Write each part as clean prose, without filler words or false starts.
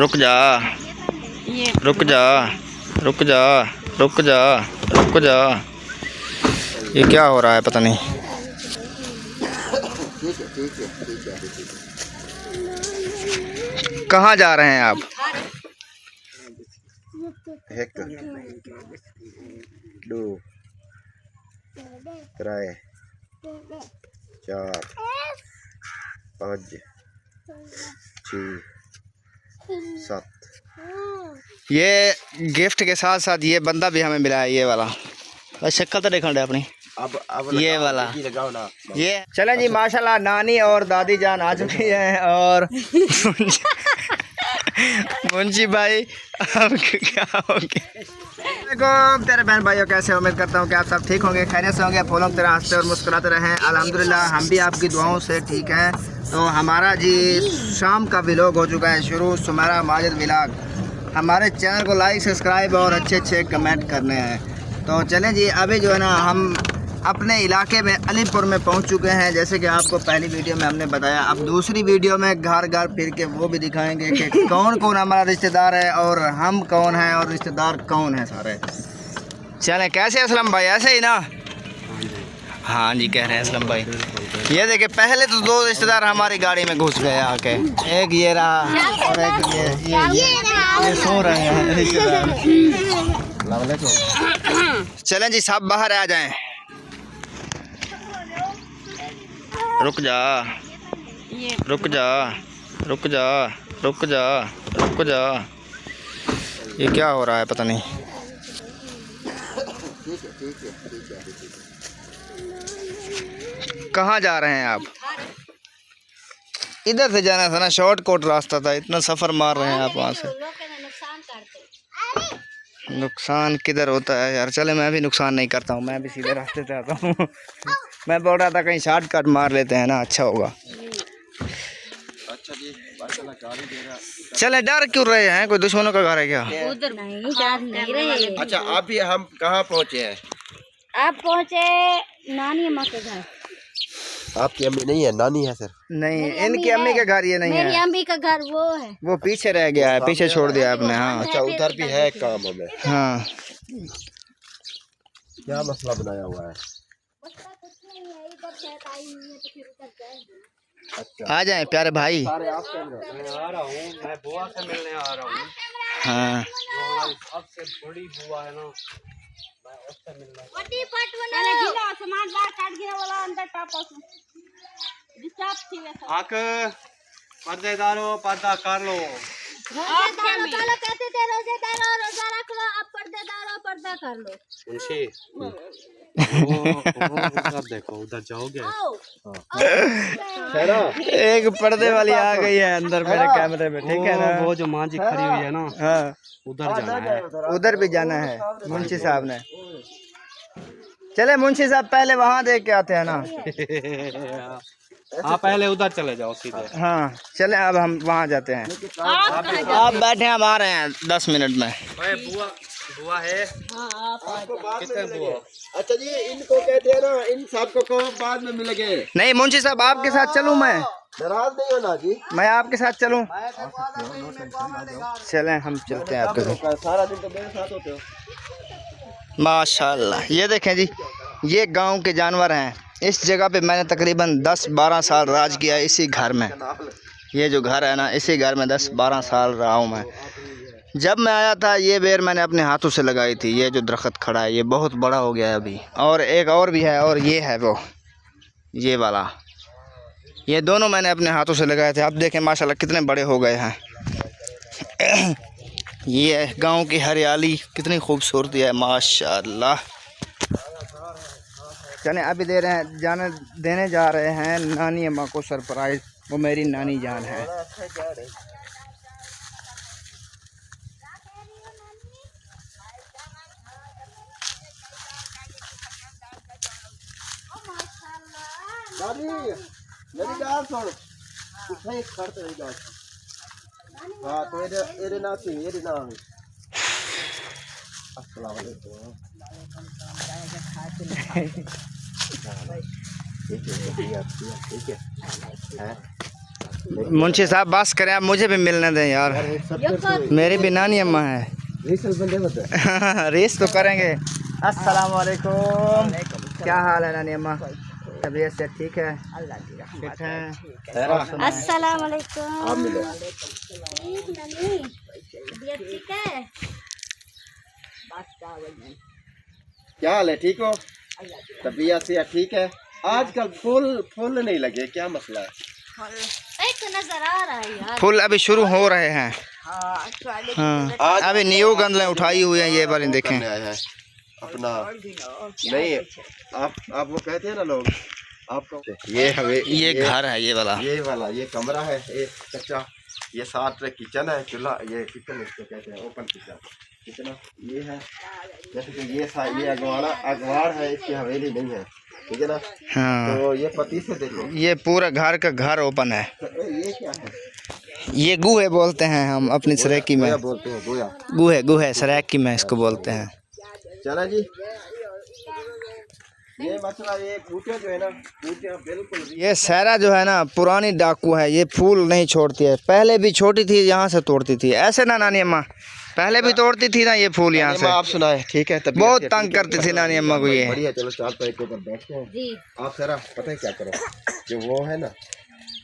रुक जा रुक जा रुक जा रुक जा रुक जा। ये क्या हो रहा है पता नहीं। कहाँ जा रहे हैं आप? 1 2 3 4 5 6 7। ये गिफ्ट के साथ साथ ये बंदा भी हमें मिला है, ये वाला। बस शक्ल तो देखा दे अपनी। अब ये वाला लगाओ ना। ये चलें जी। माशाल्लाह नानी और दादी जान आ चुकी हैं और मुंशी भाई अब क्या हो गया। तेरे बहन भाइयों कैसे? उम्मीद करता हूँ कि आप सब ठीक होंगे, खैरियत से होंगे, फूलों की तरह हंसते और मुस्कुराते रहें। अल्हम्दुलिल्लाह हम भी आपकी दुआओं से ठीक हैं। तो हमारा जी शाम का व्लॉग हो चुका है शुरू, सुमेरा माजिद व्लॉग। हमारे चैनल को लाइक सब्सक्राइब और अच्छे कमेंट करने हैं। तो चलें जी, अभी जो है ना हम अपने इलाके में अलीपुर में पहुंच चुके हैं, जैसे कि आपको पहली वीडियो में हमने बताया। अब दूसरी वीडियो में घर घर फिर के वो भी दिखाएंगे कि कौन कौन हमारा रिश्तेदार है और हम कौन हैं और रिश्तेदार कौन है सारे। चलें, कैसे असलम भाई? ऐसे ही ना? हाँ जी कह रहे हैं असलम भाई। ये देखिए, पहले तो 2 रिश्तेदार हमारी गाड़ी में घुस गए आके। एक ये रहा और एक ये सो रहे हैं रिश्तेदार। चलें जी, सब बाहर आ जाएं। रुक जा रुक जा रुक जा रुक जा रुक जा। ये क्या हो रहा है पता नहीं। कहाँ जा रहे हैं आप? इधर से जाना था ना, शॉर्टकट रास्ता था। इतना सफ़र मार रहे हैं आप वहाँ से। नुकसान किधर होता है यार? चले, मैं भी नुकसान नहीं करता हूँ, मैं भी सीधे रास्ते से आता हूँ। मैं बोल रहा था कहीं शॉर्टकट मार लेते हैं ना, अच्छा होगा। अच्छा जी, गाड़ी दे रहा। चले, डर क्यों रहे हैं? कोई दुश्मनों का घर है क्या? उधर नहीं डर नहीं रहे। अच्छा, अभी हम कहाँ पहुँचे हैं? आप पहुँचे नानी अम्मा के घर। आपकी अम्मी नहीं है, नानी है सर? नहीं, इनकी अम्मी का घर ये नहीं मेरी है। अम्मी का घर वो है, वो पीछे रह गया है, पीछे छोड़ दिया आपने। हाँ अच्छा, उधर भी है काम हमें। हाँ। क्या मसला बनाया हुआ है? अच्छा, आ जाएं प्यारे भाई। सारे आप चल रहे हो? मैं आ रहा हूँ, मैं बुआ से मिलने आ रहा हूँ। हाँ, जो हमारी सबसे बड़ी बुआ है ना, मैं उससे मिलने। सामान बाहर काट गिरा वाला अंदर टापा से डिस्टर्ब थी वैसे। आक पर्देदारो पर्दा कर लो। रोजेदारो कहते थे, रोजेदारो रोजा रख लो, अब पर्देदारो पर्दा कर लो। मुंशी उधर देखो, उधर जाओगे। एक पर्दे वाली आ गई है अंदर मेरे कैमरे में, ठीक है ना? वो जो माँ जी खड़ी हुई है ना, हाँ, उधर जाना है। उधर भी जाना है मुंशी साहब ने। चले मुंशी साहब, पहले वहाँ देख के आते हैं ना। हाँ, पहले उधर चले जाओ सीधे। हाँ चले, अब हम वहाँ जाते हैं। आप बैठे, हम आ रहे हैं 10 मिनट में। बुआ बुआ है। कितने बुआ? अच्छा जी, इनको कहते हैं ना, इन सबको बाद में मिलेंगे। नहीं मुंशी साहब, आपके साथ चलूँ मैं? नाराज नहीं होना जी। मैं आपके साथ चलूँ? चलें, हम चलते हैं आपके साथ। सारा दिन तो मेरे साथ होते हो। माशाल्लाह, ये देखें जी, ये गांव के जानवर हैं। इस जगह पे मैंने तकरीबन 10-12 साल राज किया है, इसी घर में। ये जो घर है ना, इसी घर में 10-12 साल रहा हूँ मैं। जब मैं आया था, ये बेर मैंने अपने हाथों से लगाई थी। ये जो दरख्त खड़ा है, ये बहुत बड़ा हो गया है अभी। और एक और भी है, और ये है वो, ये वाला। ये दोनों मैंने अपने हाथों से लगाए थे। अब देखें माशाल्लाह कितने बड़े हो गए हैं। ये गांव की हरियाली कितनी खूबसूरती है माशाल्लाह। चलें, अभी देने जा रहे हैं नानी अम्मा को सरप्राइज़। वो मेरी नानी जान है। दादी, मेरी गाल सुन। कुछ नहीं करते मेरी गाल। हाँ, तो ये ना सी, ये ना। अस्सलाम वालेकुम। ठीक है, ठीक है। मुंशी साहब बस करें, आप मुझे भी मिलने दें यार, मेरी भी नानी अम्मा है। रेस तो करेंगे। अस्सलाम वालेकुम, क्या हाल है नानी अम्मा? तबीयत से ठीक है? ठीक है। अस्सलाम वालेकुम। तबीयत ठीक है? क्या हाल है, ठीक हो? तबीयत से ठीक है। आजकल फूल नहीं लगे, क्या मसला है? एक नजर आ रहा है यार, फूल अभी शुरू हो रहे हैं। हाँ, अभी न्यू गंदलें उठाई हुई हैं, ये वाली देखें। करने आया है अपना, नहीं आप वो कहते हैं ना लोग, आपको ये घर है, ये वाला ये कमरा है, ये कच्चा, ये साथ में किचन है, चूल्हा, ये किचन इसको कहते हैं, ओपन किचन ये है। जैसे कि ये अगवाड़ है, इसकी हवेली नहीं है, ठीक है ना। हाँ, तो ये पति से देखो, ये पूरा घर का घर ओपन है। ये क्या है? ये गुहे बोलते हैं हम अपनी सराइकी में, गोया बोलते हैं, गोया गुहे सराइकी में इसको बोलते हैं। चला जी, ये मसला, ये बूटे जो है ना, बूटे बिल्कुल, ये सहरा जो है ना पुरानी डाकू है, ये फूल नहीं छोड़ती है। पहले भी छोटी थी, यहाँ से तोड़ती थी, ऐसे ना नानी अम्मा? पहले भी तोड़ती थी ना ये फूल यहाँ से। आप सुनाए, ठीक है। बहुत तंग करती थी नानी अम्मा को ये। बढ़िया, चलो चार पैर के ऊपर बैठते हैं जी। आप जरा पता है क्या करो, जो वो है ना,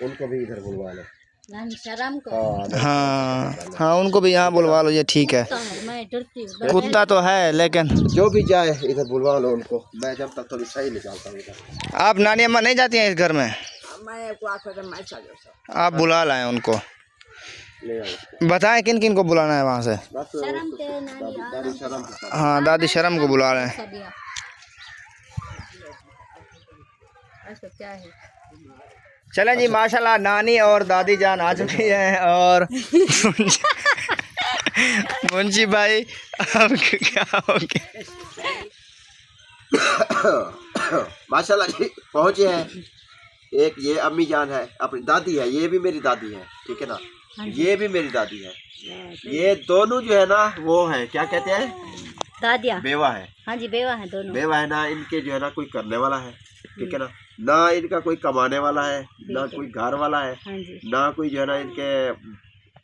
उनको भी इधर बुलवा लो। नानी शर्म को। हाँ, उनको भी यहाँ बुलवा लो, ये ठीक है। मैं डरती हूँ, कुत्ता तो है लेकिन जो भी जाए इधर बुलवा लो उनको, मैं जब तक थोड़ी सही निकालता हूँ इधर। आप नानी अम्मा नहीं जाती हैं इस घर में? आप बुला लाएं उनको, ले आओ, बताएं किन किन को बुलाना है वहाँ से। बस शर्म के नानी दादी शर्म के साथ। हाँ, दादी शर्म को बुला लें। ऐसा क्या है? चलें जी, माशाल्लाह नानी और दादी जान आ चुकी हैं, और मुंशी भाई अब क्या हो गया? माशाल्लाह जी पहुँचे हैं। एक ये अम्मी जान है, अपनी दादी है, ये भी मेरी दादी है, ठीक है ना, ये भी मेरी दादी है। ये दोनों जो है ना वो है, क्या कहते हैं, दादिया, बेवा है। हाँ जी, बेवा है दोनों। बेवा है ना, इनके जो है ना कोई करने वाला है, ठीक है ना इनका कोई कमाने वाला है, ना कोई घर वाला है, हाँ जी। ना कोई जो है ना इनके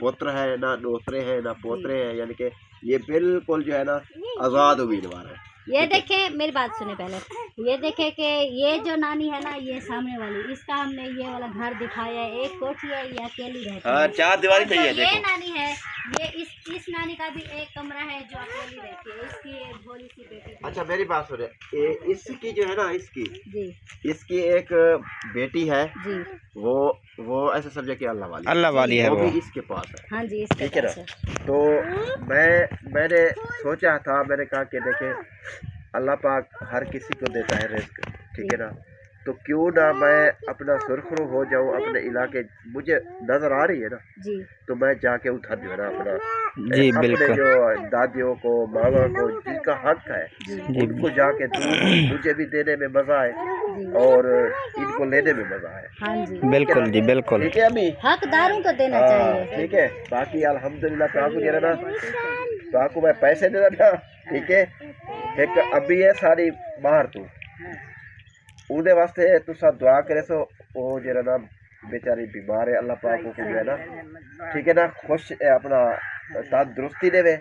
पुत्र है, ना दोतरे हैं, ना पोतरे हैं, यानी कि ये बिल्कुल जो है ना आज़ाद उम्मीदवार है। ये देखे, मेरी बात सुने पहले, ये देखे कि ये जो नानी है ना, ये सामने वाली, इसका हमने ये वाला घर दिखाया है, एक कोठी है, ये अकेली रहती है। चार दीवारी नहीं है, ये देखो। नानी है, ये इस नानी का भी एक कमरा है जो अकेली रहती है, इसकी एक भोली सी बेटी। अच्छा मेरी बात सुने, इसकी जो है ना, जी इसकी एक बेटी है जी, वो ऐसे समझे कि अल्लाह वाली है, वो वो भी इसके पास है, हाँ जी, इसके ठीक है ना। पास है। तो मैंने सोचा था, मैंने कहा कि देखे अल्लाह पाक हर किसी को देता है रिस्क, ठीक है ना, तो क्यों ना मैं अपना सुरखरू हो जाऊँ अपने इलाके, मुझे नजर आ रही है ना, जी, तो मैं जाके उधर जो है ना अपना जी अपने बिल्कुल, जो दादियों को, मामा को, जिनका हक है, उनको जाके दूँ, मुझे भी देने में मजा आए और इनको लेने में मजा आए। हाँ जी, बिल्कुल जी बिल्कुल। ठीक है अम्मी, हकदारों को देना हाँ चाहिए। ठीक है। बाकी अल्हम्दुलिल्लाह ताकू जो है ना, ताकू मैं पैसे दे रहा, ठीक है। एक अभी है सारी बाहर तू उहदे वास्ते तुसा दुआ करे सो, वो जो ना बेचारी बीमार है, अल्लाह पाक को जो है ना, ठीक है ना, खुश अपना तंदुरुस्ती देवे,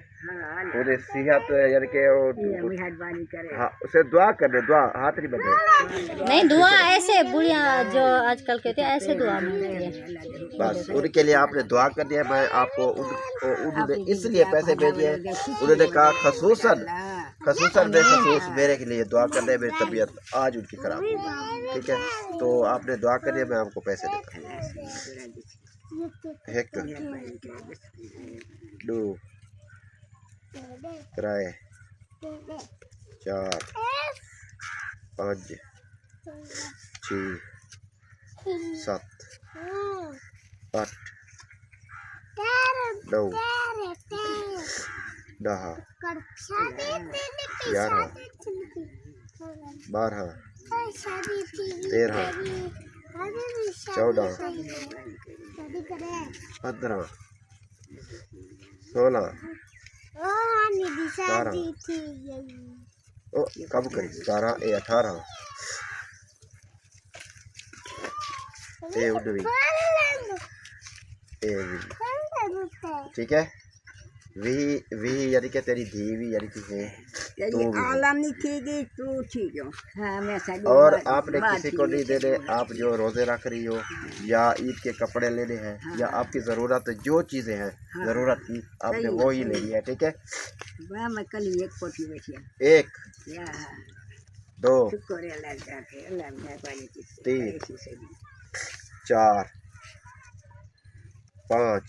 पूरी सेहत, यानी कि हाँ उसे दुआ करने, दुआ हाथ नहीं बंधे, नहीं, दुआ ऐसे बुढ़िया जो आजकल कहते हैं, ऐसे दुआ मांगती है। बस उनके लिए आपने दुआ कर दिया। मैं आपको उन्होंने इसलिए पैसे भेजे हैं, उन्होंने कहा खसूसन बेखसूस मेरे के लिए दुआ करने, मेरी तबीयत आज उनकी खराब हुई, ठीक है, तो आपने दुआ कर दिया, मैं आपको पैसे देता हूँ। एक दो त्रै चार पाँच छे सत्त अठ नौ 10 11 12 13 14 15 16 17 ओ कब करी 17 ए 18 ए 19 ए वी, ठीक है। वी वी यानी कि तेरी धी भी यानी कि है तू भी। और आपने किसी को नहीं देने, आप जो रोज़े रख रही हो या ईद के कपड़े लेने हैं या आपकी ज़रूरत जो चीज़ें हैं ज़रूरत की आपने वो ही लेनी है, ठीक है। एक 2 3 4 5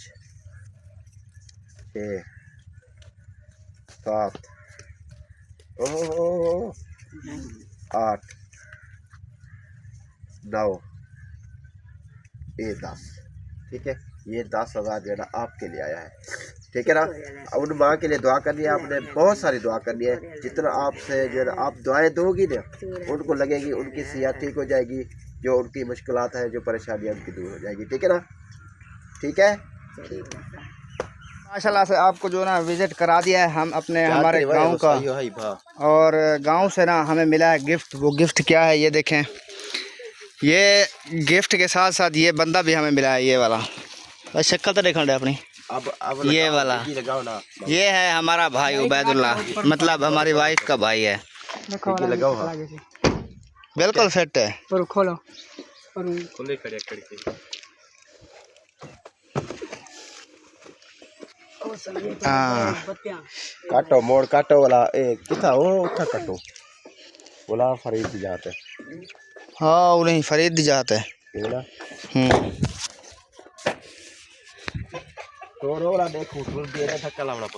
6 7 8 9 10, ठीक है। ये 10,000 जो है ना आपके लिए आया है, ठीक है ना। उन माँ के लिए दुआ करनी है आपने, बहुत सारी दुआ करनी है। जितना आपसे जो है ना आप दुआएं दोगी ना उनको लगेगी उनकी सेहत ठीक हो जाएगी, जो उनकी मुश्किलात है जो परेशानियाँ उनकी दूर हो जाएगी, ठीक है ना। ठीक है, माशाल्लाह से आपको जो ना विज़िट करा दिया है हम अपने हमारे गांव का। और गांव से ना हमें मिला है गिफ्ट। वो गिफ्ट क्या है ये देखें। ये गिफ्ट के साथ साथ ये बंदा भी हमें मिला है, ये वाला। और शक्ल तो देखा अपनी। अब ये वाला ये है हमारा भाई उबैदुल्ला, मतलब हमारी वाइफ का भाई है। लगाओ, बिल्कुल फिट है। खोलो खिड़की। काटो मोड़ काटो वाला किथा वो उठा काटो बोला फरीद दी जाते। हाँ वो नहीं फरीद दी जाते है।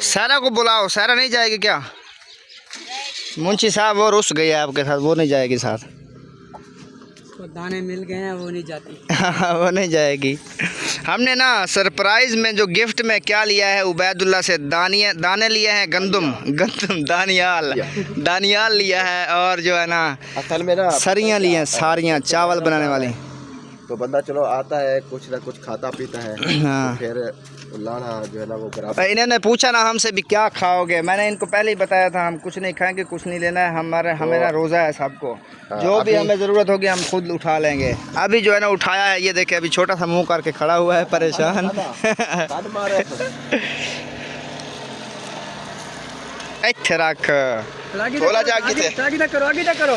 सारा को बुलाओ, सारा नहीं जाएगी क्या? मुंशी साहब वो रुस गई है आपके साथ, वो नहीं जाएगी साथ। तो दाने मिल गए हैं, वो नहीं जाती। वो नहीं जाएगी। हमने ना सरप्राइज में जो गिफ्ट में क्या लिया है उबैदुल्ला से, दाने लिए हैं, गंदम दानियाल लिया है। और जो है ना असल में ना सरियाँ लिए हैं, सारियाँ चावल बनाने वाली। तो बंदा चलो आता है कुछ ना कुछ खाता पीता है। हाँ। तो फिर लाना जो है ना वो करा। इन्होंने पूछा ना हमसे भी क्या खाओगे, मैंने इनको पहले ही बताया था हम कुछ नहीं खाएंगे, कुछ नहीं लेना है। हमें ना रोज़ा है सबको। जो भी हमें ज़रूरत होगी हम खुद उठा लेंगे। अभी जो है ना उठाया है, ये देखे अभी छोटा सा मुंह करके खड़ा हुआ है परेशान। अच्छे रख बोला करो।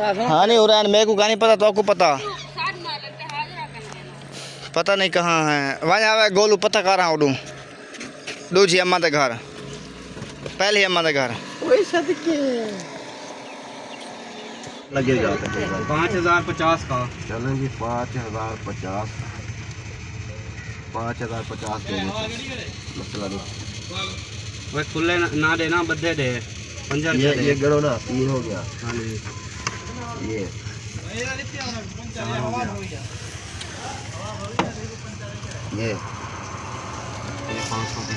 हाँ नहीं हो रहा है, मेरे को नहीं पता, तो आपको पता नहीं कहाँ है। वहाँ गोलू पता कर रहा हूँ दूजी अम्मा के घर, पहले अम्मा के घर लगेगा 5050 का। चलो जी 5050 दे मसला नहीं। वह खुले ना देना, बदे दे 50 ये गड़ो ना 3 हो गया। हाँ जी ये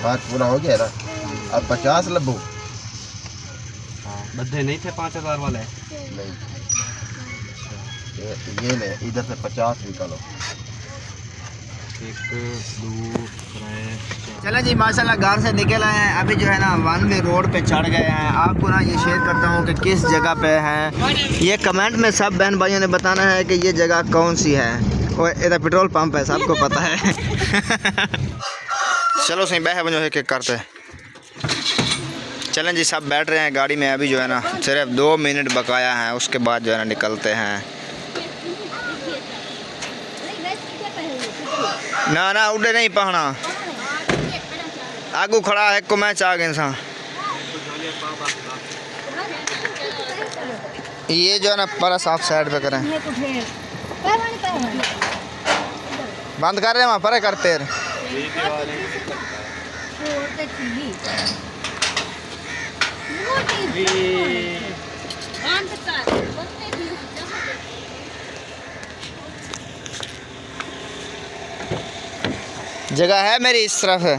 बात पूरा हो गया ना। अब 50 लब्बू बदे नहीं थे 5000 वाले। नहीं ये ले इधर से 50 निकालो। 1 2 3 चलो जी माशाल्लाह घर से निकल आए हैं। अभी जो है ना 1 वे रोड पे चढ़ गए हैं। आपको ना ये शेयर करता हूँ कि किस जगह पे हैं। ये कमेंट में सब बहन भाइयों ने बताना है कि ये जगह कौन सी है। और इधर पेट्रोल पंप है, सबको पता है। चलो सही बह बनो एक करते। चलें जी सब बैठ रहे हैं गाड़ी में। अभी जो है ना सिर्फ 2 मिनट बकाया है, उसके बाद जो है ना निकलते हैं। ना उड़े नहीं पहना, आगू खड़ा है को मैच आ गए सा। ये जो है ना परस आप साइड पे करें, बंद कर रहे हैं वहाँ पर करते हैं। जगह है मेरी इस तरफ है।